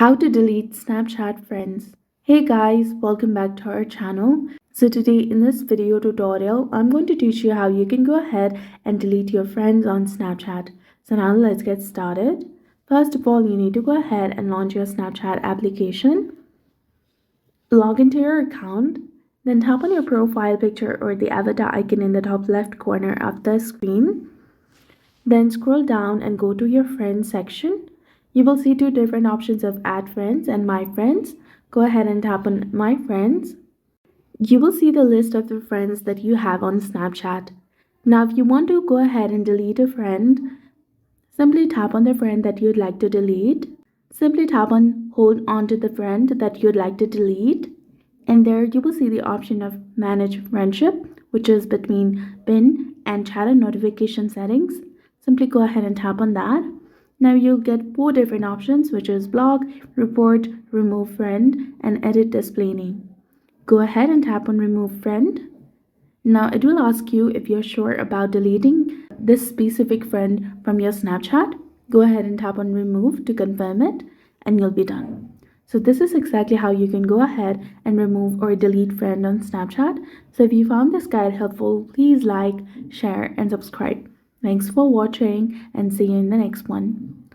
How to delete Snapchat friends. Hey guys, welcome back to our channel. So today in this video tutorial, I'm going to teach you how you can go ahead and delete your friends on Snapchat. So now let's get started. First of all, you need to go ahead and launch your Snapchat application. Log into your account, then tap on your profile picture or the avatar icon in the top left corner of the screen. Then scroll down and go to your friends section. You will see two different options of add friends and my friends. Go ahead and tap on my friends. You will see the list of the friends that you have on Snapchat. Now, if you want to go ahead and delete a friend, simply tap on the friend that you'd like to delete. Simply tap on hold on to the friend that you'd like to delete. And there you will see the option of manage friendship, which is between pin and chat and notification settings. Simply go ahead and tap on that. Now you'll get four different options, which is block, report, remove friend, and edit display name. Go ahead and tap on remove friend. Now it will ask you if you're sure about deleting this specific friend from your Snapchat. Go ahead and tap on remove to confirm it and you'll be done. So this is exactly how you can go ahead and remove or delete friend on Snapchat. So if you found this guide helpful, please like, share and subscribe. Thanks for watching and see you in the next one.